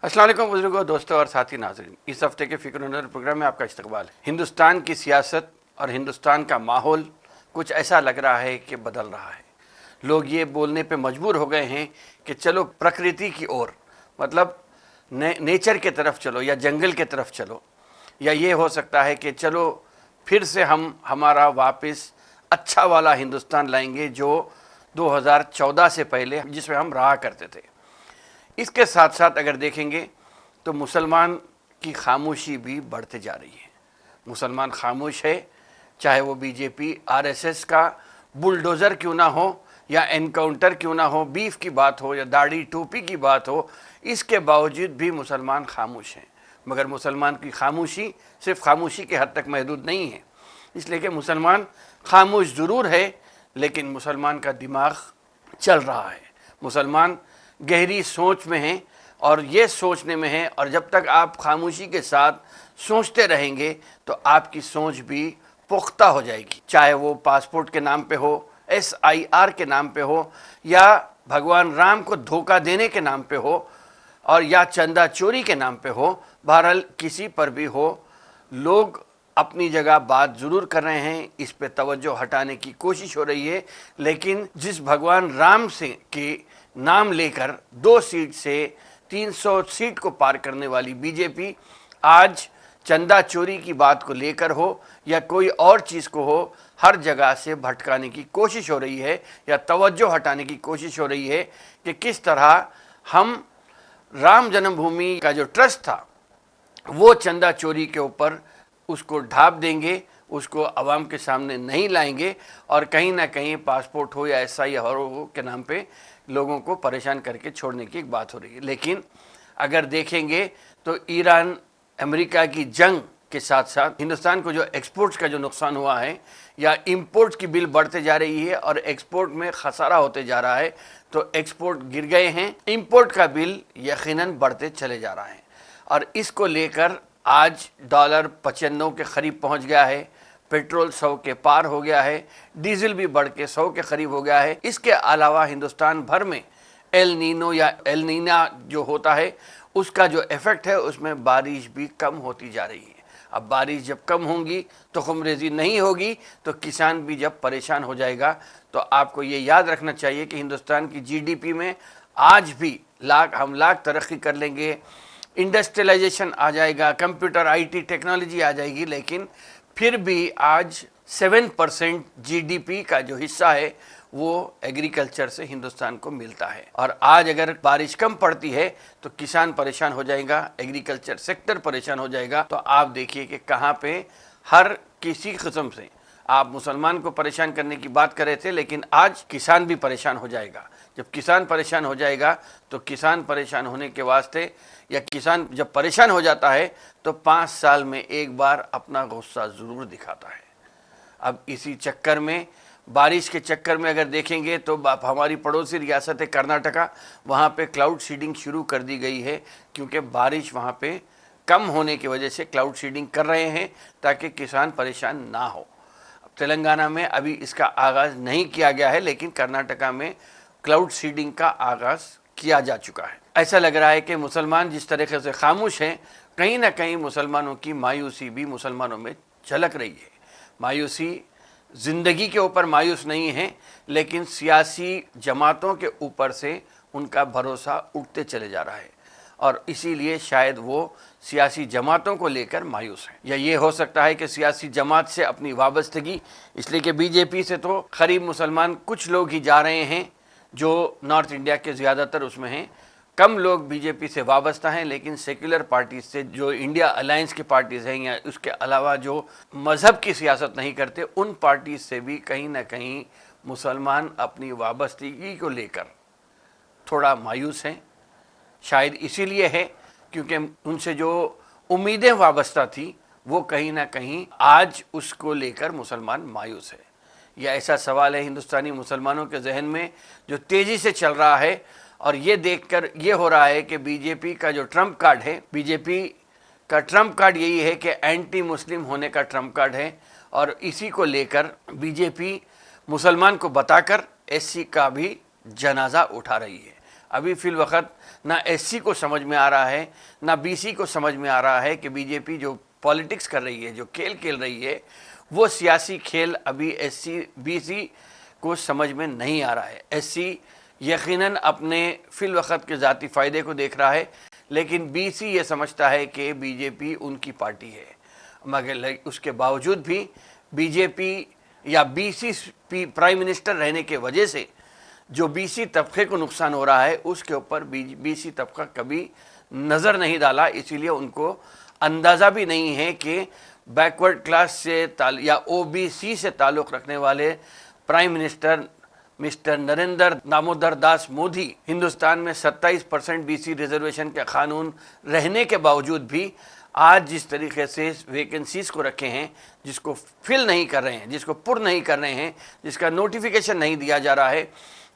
अस्सलाम वालेकुम बुजुर्गों, दोस्तों और साथी नाज़रीन। इस हफ्ते के फ़िक्र नज़र प्रोग्राम में आपका इस्तकबाल है। हिंदुस्तान की सियासत और हिंदुस्तान का माहौल कुछ ऐसा लग रहा है कि बदल रहा है। लोग ये बोलने पे मजबूर हो गए हैं कि चलो प्रकृति की ओर, मतलब नेचर की तरफ चलो या जंगल की तरफ चलो, या ये हो सकता है कि चलो फिर से हम हमारा वापस अच्छा वाला हिंदुस्तान लाएंगे जो 2014 से पहले जिसमें हम रहा करते थे। इसके साथ साथ अगर देखेंगे तो मुसलमान की खामोशी भी बढ़ते जा रही है। मुसलमान खामोश है, चाहे वो बीजेपी आरएसएस का बुलडोज़र क्यों ना हो या एनकाउंटर क्यों ना हो, बीफ की बात हो या दाढ़ी टोपी की बात हो, इसके बावजूद भी मुसलमान खामोश हैं। मगर मुसलमान की खामोशी सिर्फ खामोशी के हद तक महदूद नहीं है, इसलिए कि मुसलमान खामोश ज़रूर है लेकिन मुसलमान का दिमाग चल रहा है। मुसलमान गहरी सोच में हैं और ये सोचने में हैं, और जब तक आप खामोशी के साथ सोचते रहेंगे तो आपकी सोच भी पुख्ता हो जाएगी। चाहे वो पासपोर्ट के नाम पे हो, SIR के नाम पे हो, या भगवान राम को धोखा देने के नाम पे हो, और या चंदा चोरी के नाम पे हो, बहरहाल किसी पर भी हो, लोग अपनी जगह बात ज़रूर कर रहे हैं। इस पे तवज्जो हटाने की कोशिश हो रही है, लेकिन जिस भगवान राम से के नाम लेकर 2 सीट से 300 सीट को पार करने वाली बीजेपी आज चंदा चोरी की बात को लेकर हो या कोई और चीज़ को हो, हर जगह से भटकाने की कोशिश हो रही है या तवज्जो हटाने की कोशिश हो रही है कि किस तरह हम राम जन्मभूमि का जो ट्रस्ट था वो चंदा चोरी के ऊपर उसको ढाप देंगे, उसको आवाम के सामने नहीं लाएंगे, और कहीं ना कहीं पासपोर्ट हो या SIR हो के नाम पे लोगों को परेशान करके छोड़ने की एक बात हो रही है। लेकिन अगर देखेंगे तो ईरान अमेरिका की जंग के साथ साथ हिंदुस्तान को जो एक्सपोर्ट्स का जो नुकसान हुआ है या इंपोर्ट्स की बिल बढ़ते जा रही है और एक्सपोर्ट में खसारा होते जा रहा है, तो एक्सपोर्ट गिर गए हैं, इंपोर्ट का बिल यकीनन बढ़ते चले जा रहा है। और इसको लेकर आज डॉलर 95 के करीब पहुंच गया है, पेट्रोल 100 के पार हो गया है, डीजल भी बढ़ के 100 के करीब हो गया है। इसके अलावा हिंदुस्तान भर में एल नीनो या एल नीना जो होता है उसका जो इफ़ेक्ट है, उसमें बारिश भी कम होती जा रही है। अब बारिश जब कम होंगी तो खुमरेजी नहीं होगी, तो किसान भी जब परेशान हो जाएगा। तो आपको ये याद रखना चाहिए कि हिंदुस्तान की GDP में आज भी हम लाख तरक्की कर लेंगे, इंडस्ट्रियलाइजेशन आ जाएगा, कंप्यूटर IT टेक्नोलॉजी आ जाएगी, लेकिन फिर भी आज 7% GDP का जो हिस्सा है वो एग्रीकल्चर से हिंदुस्तान को मिलता है। और आज अगर बारिश कम पड़ती है तो किसान परेशान हो जाएगा, एग्रीकल्चर सेक्टर परेशान हो जाएगा। तो आप देखिए कि कहाँ पे हर किसी किस्म से आप मुसलमान को परेशान करने की बात कर रहे थे, लेकिन आज किसान भी परेशान हो जाएगा। जब किसान परेशान हो जाएगा तो किसान परेशान होने के वास्ते, या किसान जब परेशान हो जाता है तो 5 साल में एक बार अपना गुस्सा ज़रूर दिखाता है। अब इसी चक्कर में, बारिश के चक्कर में अगर देखेंगे तो हमारी पड़ोसी रियासत है कर्नाटका, वहाँ पे क्लाउड सीडिंग शुरू कर दी गई है, क्योंकि बारिश वहाँ पे कम होने की वजह से क्लाउड सीडिंग कर रहे हैं ताकि किसान परेशान ना हो। तेलंगाना में अभी इसका आगाज़ नहीं किया गया है, लेकिन कर्नाटका में क्लाउड सीडिंग का आगाज़ किया जा चुका है। ऐसा लग रहा है कि मुसलमान जिस तरीके से खामोश हैं, कहीं ना कहीं मुसलमानों की मायूसी भी मुसलमानों में झलक रही है। मायूसी ज़िंदगी के ऊपर मायूस नहीं है, लेकिन सियासी जमातों के ऊपर से उनका भरोसा उठते चले जा रहा है, और इसीलिए शायद वो सियासी जमातों को लेकर मायूस हैं। या ये हो सकता है कि सियासी जमात से अपनी वाबस्तगी, इसलिए कि बीजेपी से तो करीब मुसलमान कुछ लोग ही जा रहे हैं जो नॉर्थ इंडिया के ज़्यादातर उसमें हैं, कम लोग बीजेपी से वाबस्ता हैं, लेकिन सेक्युलर पार्टीज से जो इंडिया अलायंस की पार्टीज़ हैं या उसके अलावा जो मज़हब की सियासत नहीं करते, उन पार्टीज से भी कहीं ना कहीं मुसलमान अपनी वाबस्तगी को लेकर थोड़ा मायूस हैं। शायद इसीलिए है क्योंकि उनसे जो उम्मीदें वाबस्ता थी वो कहीं ना कहीं आज उसको लेकर मुसलमान मायूस है। यह ऐसा सवाल है हिंदुस्तानी मुसलमानों के जहन में जो तेज़ी से चल रहा है, और ये देखकर ये हो रहा है कि बीजेपी का जो ट्रम्प कार्ड है, बीजेपी का ट्रम्प कार्ड यही है कि एंटी मुस्लिम होने का ट्रम्प कार्ड है, और इसी को लेकर बीजेपी मुसलमान को बताकर SC का भी जनाजा उठा रही है। अभी फिल वक्त ना एससी को समझ में आ रहा है ना बीसी को समझ में आ रहा है कि बीजेपी जो पॉलिटिक्स कर रही है, जो खेल खेल रही है, वो सियासी खेल अभी एससी बीसी को समझ में नहीं आ रहा है। एससी यकीनन अपने फिल वक्त के ज़ाती फ़ायदे को देख रहा है, लेकिन बीसी ये समझता है कि बीजेपी उनकी पार्टी है, मगर उसके बावजूद भी बीजेपी या बीसी प्राइम मिनिस्टर रहने के वजह से जो बीसी तबके को नुकसान हो रहा है, उसके ऊपर बीसी तबका कभी नज़र नहीं डाला। इसीलिए उनको अंदाज़ा भी नहीं है कि बैकवर्ड क्लास से या ओबीसी से ताल्लुक़ रखने वाले prime minister mister Narendra Damodar Das Modi Hindustan में 27% बीसी रिजर्वेशन के कानून रहने के बावजूद भी आज जिस तरीके से वैकेंसीज़ को रखे हैं, जिसको फिल नहीं कर रहे हैं, जिसको पुर नहीं कर रहे हैं, जिसका नोटिफिकेशन नहीं दिया जा रहा है,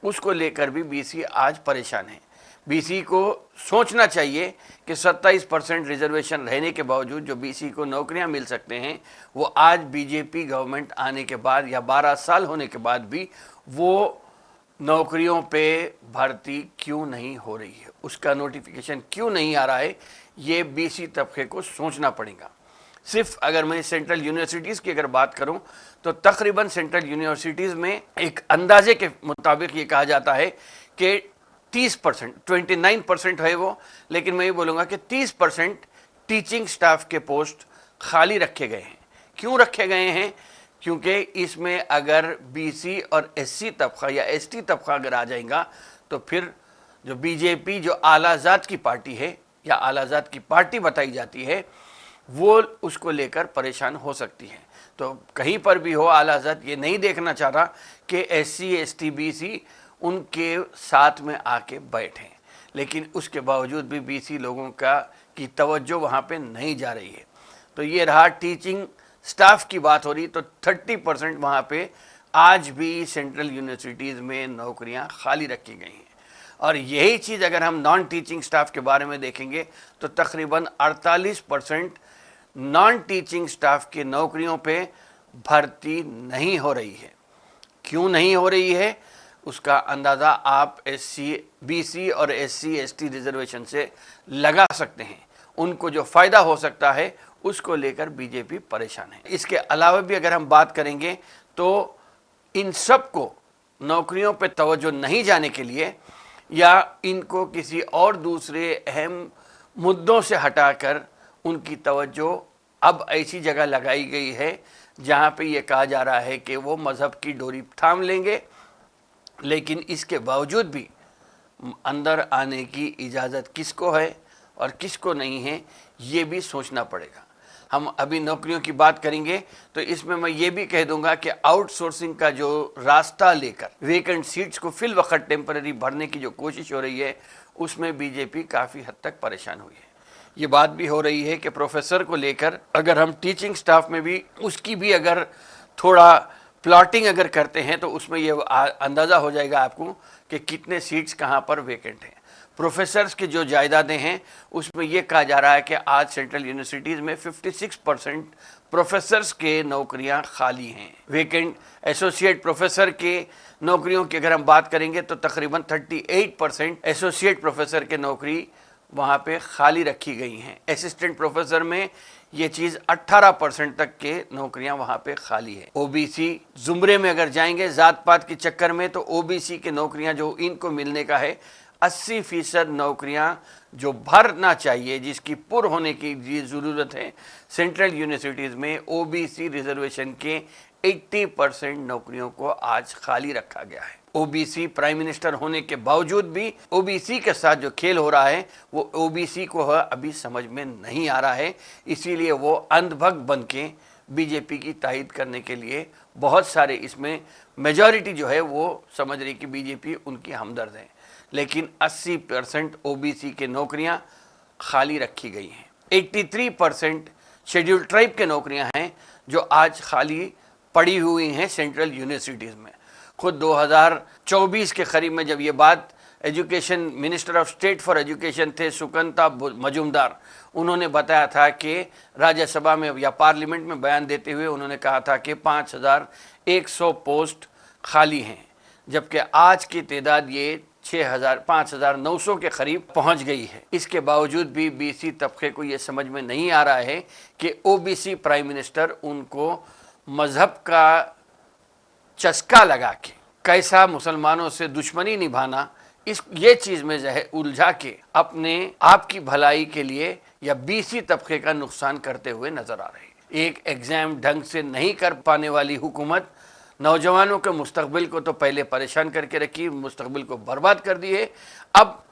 उसको लेकर भी बीसी आज परेशान है। बीसी को सोचना चाहिए कि 27% रिजर्वेशन रहने के बावजूद जो बीसी को नौकरियां मिल सकते हैं, वो आज बीजेपी गवर्नमेंट आने के बाद या 12 साल होने के बाद भी वो नौकरियों पे भर्ती क्यों नहीं हो रही है, उसका नोटिफिकेशन क्यों नहीं आ रहा है, ये बीसी तबके को सोचना पड़ेगा। सिर्फ अगर मैं सेंट्रल यूनिवर्सिटीज़ की अगर बात करूं तो तकरीबन सेंट्रल यूनिवर्सिटीज़ में एक अंदाजे के मुताबिक ये कहा जाता है कि 30%, 29% है वो, लेकिन मैं ये बोलूँगा कि 30% टीचिंग स्टाफ के पोस्ट खाली रखे गए हैं। क्यों रखे गए हैं? क्योंकि इसमें अगर बीसी और एससी तबका या एसटी तबका अगर आ जाएगा तो फिर जो बीजेपी जो आलाजात की पार्टी है या आलाजात की पार्टी बताई जाती है, वो उसको लेकर परेशान हो सकती है। तो कहीं पर भी हो, आलाजात ये नहीं देखना चाह रहा कि एससी एसटी बीसी उनके साथ में आके बैठें, लेकिन उसके बावजूद भी बीसी लोगों की तवज्जो वहाँ पे नहीं जा रही है। तो ये रहा टीचिंग स्टाफ की बात हो रही, तो 30% वहाँ पे आज भी सेंट्रल यूनिवर्सिटीज़ में नौकरियाँ खाली रखी गई हैं। और यही चीज़ अगर हम नॉन टीचिंग स्टाफ के बारे में देखेंगे तो तकरीबन 48% नॉन टीचिंग स्टाफ की नौकरियों पे भर्ती नहीं हो रही है। क्यों नहीं हो रही है, उसका अंदाज़ा आप एससी बीसी और एससी एसटी रिजर्वेशन से लगा सकते हैं। उनको जो फ़ायदा हो सकता है उसको लेकर बीजेपी परेशान है। इसके अलावा भी अगर हम बात करेंगे तो इन सब को नौकरियों पे तवज्जो नहीं जाने के लिए या इनको किसी और दूसरे अहम मुद्दों से हटाकर उनकी तवज्जो अब ऐसी जगह लगाई गई है जहाँ पे ये कहा जा रहा है कि वो मज़हब की डोरी थाम लेंगे, लेकिन इसके बावजूद भी अंदर आने की इजाज़त किसको है और किसको नहीं है, ये भी सोचना पड़ेगा। हम अभी नौकरियों की बात करेंगे तो इसमें मैं ये भी कह दूंगा कि आउटसोर्सिंग का जो रास्ता लेकर वेकेंट सीट्स को फिल वक्त टेम्पररी भरने की जो कोशिश हो रही है, उसमें बीजेपी काफ़ी हद तक परेशान हुई है। ये बात भी हो रही है कि प्रोफेसर को लेकर अगर हम टीचिंग स्टाफ में भी उसकी भी अगर थोड़ा प्लॉटिंग अगर करते हैं तो उसमें ये अंदाज़ा हो जाएगा आपको कि कितने सीट्स कहाँ पर वेकेंट हैं। प्रोफेसर्स की जो जायदादें हैं उसमें यह कहा जा रहा है कि आज सेंट्रल यूनिवर्सिटीज़ में 56% प्रोफेसर्स के नौकरियां खाली हैं। वेकेंट एसोसिएट प्रोफेसर के नौकरियों की अगर हम बात करेंगे तो तकरीबन 38% एसोसिएट प्रोफेसर के नौकरी वहाँ पे खाली रखी गई हैं। असिस्टेंट प्रोफेसर में ये चीज़ 18% तक के नौकरियां वहाँ पे खाली है। ओबीसी जुमरे में अगर जाएंगे ज़ात पात के चक्कर में तो ओबीसी की नौकरियां जो इनको मिलने का है 80% नौकरियां जो भरना चाहिए, जिसकी पुर होने की ज़रूरत है, सेंट्रल यूनिवर्सिटीज़ में ओबीसी रिजर्वेशन के 80% नौकरियों को आज खाली रखा गया है। ओबीसी प्राइम मिनिस्टर होने के बावजूद भी ओबीसी के साथ जो खेल हो रहा है वो ओबीसी को अभी समझ में नहीं आ रहा है। इसीलिए वो अंधभक्त बन के बीजेपी की तायद करने के लिए बहुत सारे इसमें मेजॉरिटी जो है वो समझ रही कि बीजेपी उनकी हमदर्द है, लेकिन 80% ओबीसी के नौकरियां खाली रखी गई हैं। 83% शेड्यूल ट्राइब के नौकरियां हैं जो आज खाली पड़ी हुई हैं सेंट्रल यूनिवर्सिटीज़ में। खुद 2024 के करीब में जब ये बात education minister of state for education थे सुकंता मजूमदार, उन्होंने बताया था कि राज्यसभा में या पार्लियामेंट में बयान देते हुए उन्होंने कहा था कि 5100 पोस्ट खाली हैं, जबकि आज की तादाद ये 6,000 5,900 के करीब पहुंच गई है। इसके बावजूद भी बीसी तबके को ये समझ में नहीं आ रहा है कि ओबीसी प्राइम मिनिस्टर उनको मजहब का चस्का लगा के कैसा मुसलमानों से दुश्मनी निभाना, ये चीज में जो है उलझा के अपने आप की भलाई के लिए या बीसी तबके का नुकसान करते हुए नजर आ रहे हैं। एक एग्जाम ढंग से नहीं कर पाने वाली हुकूमत नौजवानों के मुस्तकबिल को तो पहले परेशान करके रखी, मुस्तकबिल को बर्बाद कर दिए। अब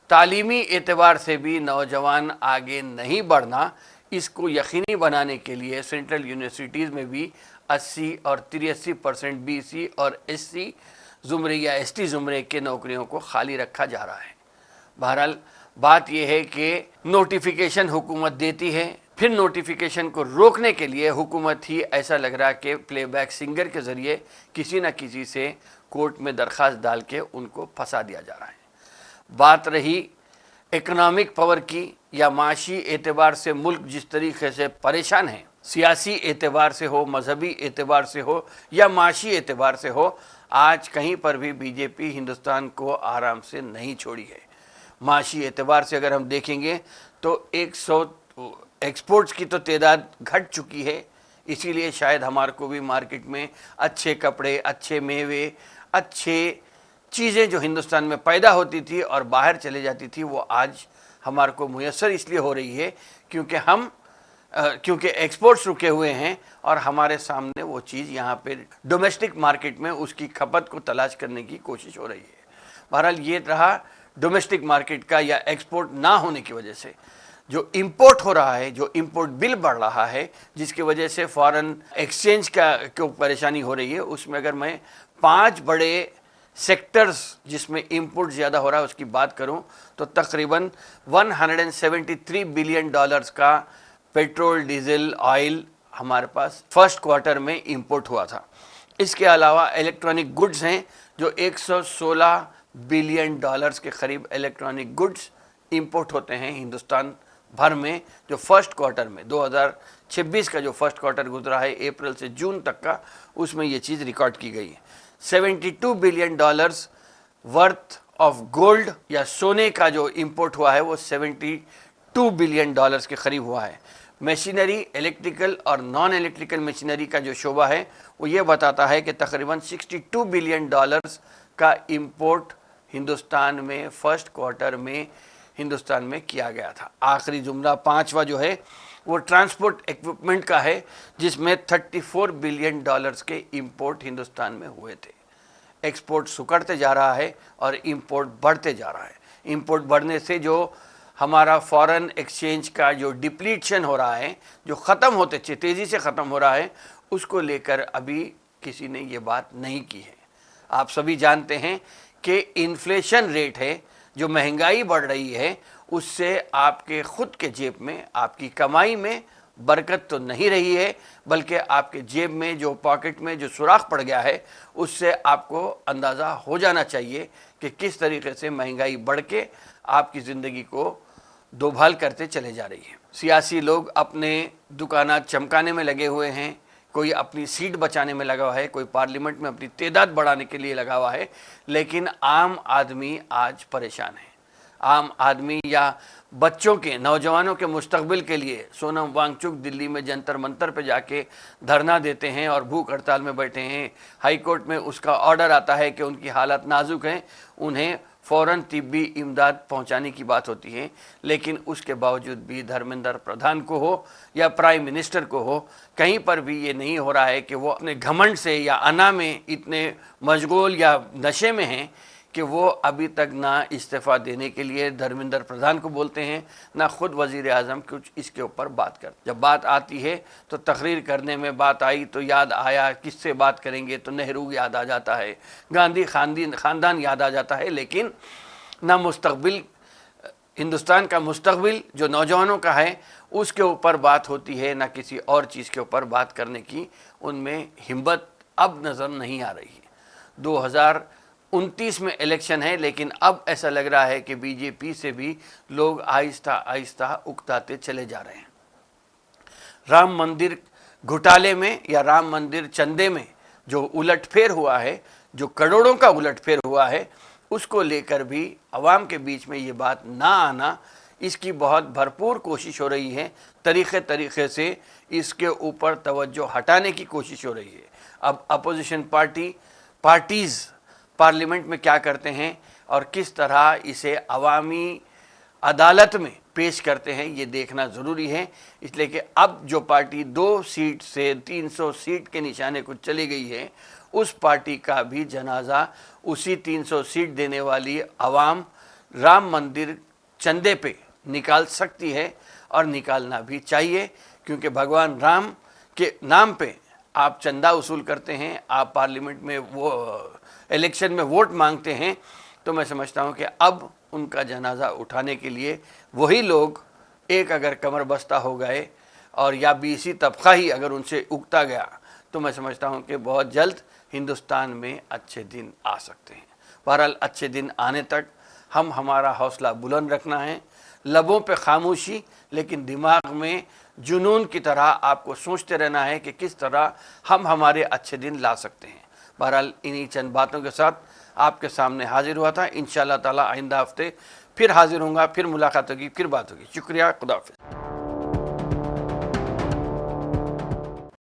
तालीमी एतबार से भी नौजवान आगे नहीं बढ़ना, इसको यकीनी बनाने के लिए सेंट्रल यूनिवर्सिटीज़ में भी 80 और 83% बीसी और एससी ज़ुमरे या एसटी ज़ुमरे के नौकरियों को खाली रखा जा रहा है। बहरहाल बात यह है कि नोटिफिकेशन हुकूमत देती है, फिर नोटिफिकेशन को रोकने के लिए हुकूमत ही ऐसा लग रहा है कि प्लेबैक सिंगर के ज़रिए किसी न किसी से कोर्ट में दरख्वास्त डाल के उनको फंसा दिया जा रहा है। बात रही इकोनॉमिक पावर की या माशी एतबार से मुल्क जिस तरीके से परेशान है, सियासी एतबार से हो, मजहबी एतबार से हो या माशी एतबार से हो, आज कहीं पर भी बीजेपी हिंदुस्तान को आराम से नहीं छोड़ी है। माशी एतबार से अगर हम देखेंगे तो 100 एक्सपोर्ट्स की तो तादाद घट चुकी है, इसीलिए शायद हमारे को भी मार्केट में अच्छे कपड़े, अच्छे मेवे, अच्छे चीज़ें जो हिंदुस्तान में पैदा होती थी और बाहर चले जाती थी, वो आज हमारे को मुयस्सर इसलिए हो रही है क्योंकि एक्सपोर्ट्स रुके हुए हैं और हमारे सामने वो चीज़ यहाँ पे डोमेस्टिक मार्केट में उसकी खपत को तलाश करने की कोशिश हो रही है। बहरहाल ये रहा डोमेस्टिक मार्केट का या एक्सपोर्ट ना होने की वजह से जो इंपोर्ट हो रहा है, जो इंपोर्ट बिल बढ़ रहा है, जिसकी वजह से फॉरेन एक्सचेंज को परेशानी हो रही है। उसमें अगर मैं 5 बड़े सेक्टर्स जिसमें इंपोर्ट ज़्यादा हो रहा है उसकी बात करूं तो तकरीबन $173 बिलियन का पेट्रोल, डीजल, ऑयल हमारे पास फर्स्ट क्वार्टर में इंपोर्ट हुआ था। इसके अलावा इलेक्ट्रॉनिक गुड्स हैं जो $116 बिलियन के करीब इलेक्ट्रॉनिक गुड्स इंपोर्ट होते हैं हिंदुस्तान भर में, जो फर्स्ट क्वार्टर में 2026 का जो फर्स्ट क्वार्टर गुजरा है अप्रैल से जून तक का, उसमें ये चीज़ रिकॉर्ड की गई है। $72 बिलियन वर्थ ऑफ गोल्ड या सोने का जो इंपोर्ट हुआ है वो $72 बिलियन के करीब हुआ है। मशीनरी, इलेक्ट्रिकल और नॉन इलेक्ट्रिकल मशीनरी का जो शोबा है वो ये बताता है कि तकरीबन $62 बिलियन का इंपोर्ट हिंदुस्तान में फर्स्ट क्वार्टर में हिंदुस्तान में किया गया था। आखिरी जुमला 5वां जो है वो ट्रांसपोर्ट इक्विपमेंट का है जिसमें $34 बिलियन के इंपोर्ट हिंदुस्तान में हुए थे। एक्सपोर्ट सुकड़ते जा रहा है और इंपोर्ट बढ़ते जा रहा है। इंपोर्ट बढ़ने से जो हमारा फॉरेन एक्सचेंज का जो डिप्लीशन हो रहा है, जो ख़त्म होते तेज़ी से ख़त्म हो रहा है, उसको लेकर अभी किसी ने ये बात नहीं की है। आप सभी जानते हैं कि इन्फ्लेशन रेट है, जो महंगाई बढ़ रही है, उससे आपके ख़ुद के जेब में, आपकी कमाई में बरकत तो नहीं रही है, बल्कि आपके जेब में जो पॉकेट में जो सुराख पड़ गया है, उससे आपको अंदाज़ा हो जाना चाहिए कि किस तरीके से महंगाई बढ़ के आपकी ज़िंदगी को दोभाल करते चले जा रही है। सियासी लोग अपने दुकानात चमकाने में लगे हुए हैं, कोई अपनी सीट बचाने में लगा हुआ है, कोई पार्लियामेंट में अपनी तादाद बढ़ाने के लिए लगा हुआ है, लेकिन आम आदमी आज परेशान है। आम आदमी या बच्चों के, नौजवानों के मुस्तकबिल के लिए सोनम वांगचुक दिल्ली में जंतर मंतर पे जाके धरना देते हैं और भूख हड़ताल में बैठे हैं। हाई कोर्ट में उसका ऑर्डर आता है कि उनकी हालत नाजुक है, उन्हें फ़ौरन तिब्बी इमदाद पहुंचाने की बात होती है, लेकिन उसके बावजूद भी धर्मेंद्र प्रधान को हो या प्राइम मिनिस्टर को हो, कहीं पर भी ये नहीं हो रहा है कि वो अपने घमंड से या अना में इतने मशगूल या नशे में हैं कि वो अभी तक ना इस्तीफ़ा देने के लिए धर्मेंद्र प्रधान को बोलते हैं, ना खुद वज़ीर आज़म कुछ इसके ऊपर बात करते। जब बात आती है तो तकरीर करने में बात आई तो याद आया, किससे बात करेंगे तो नेहरू याद आ जाता है, गांधी ख़ानदान याद आ जाता है, लेकिन ना मुस्तकबिल, हिंदुस्तान का मुस्तकबिल जो नौजवानों का है उसके ऊपर बात होती है, ना किसी और चीज़ के ऊपर बात करने की उनमें हिम्मत अब नज़र नहीं आ रही है। 2029 में इलेक्शन है, लेकिन अब ऐसा लग रहा है कि बीजेपी से भी लोग आहिस्ता आहिस्ता उकताते चले जा रहे हैं। राम मंदिर घोटाले में या राम मंदिर चंदे में जो उलटफेर हुआ है, जो करोड़ों का उलटफेर हुआ है, उसको लेकर भी अवाम के बीच में ये बात ना आना, इसकी बहुत भरपूर कोशिश हो रही है। तरीक़े से इसके ऊपर तवज्जो हटाने की कोशिश हो रही है। अब अपोजिशन पार्टीज़ पार्लियामेंट में क्या करते हैं और किस तरह इसे अवामी अदालत में पेश करते हैं, ये देखना ज़रूरी है। इसलिए कि अब जो पार्टी 2 सीट से 300 सीट के निशाने को चली गई है, उस पार्टी का भी जनाजा उसी 300 सीट देने वाली अवाम राम मंदिर चंदे पे निकाल सकती है और निकालना भी चाहिए, क्योंकि भगवान राम के नाम पे आप चंदा वसूल करते हैं, आप पार्लियामेंट में वो इलेक्शन में वोट मांगते हैं। तो मैं समझता हूं कि अब उनका जनाजा उठाने के लिए वही लोग एक अगर कमर बस्ता हो गए और या बीसी तबका ही अगर उनसे उगता गया, तो मैं समझता हूं कि बहुत जल्द हिंदुस्तान में अच्छे दिन आ सकते हैं। बहरहाल अच्छे दिन आने तक हम हमारा हौसला बुलंद रखना है, लबों पे खामोशी लेकिन दिमाग में जुनून की तरह आपको सोचते रहना है कि किस तरह हम हमारे अच्छे दिन ला सकते हैं। बहरहाल इन्हीं चंद बातों के साथ आपके सामने हाजिर हुआ था। इंशाअल्लाह ताला आइंदा हफ्ते फिर हाजिर होऊंगा, फिर मुलाकात होगी, फिर बात होगी। शुक्रिया, खुदा हाफिज़।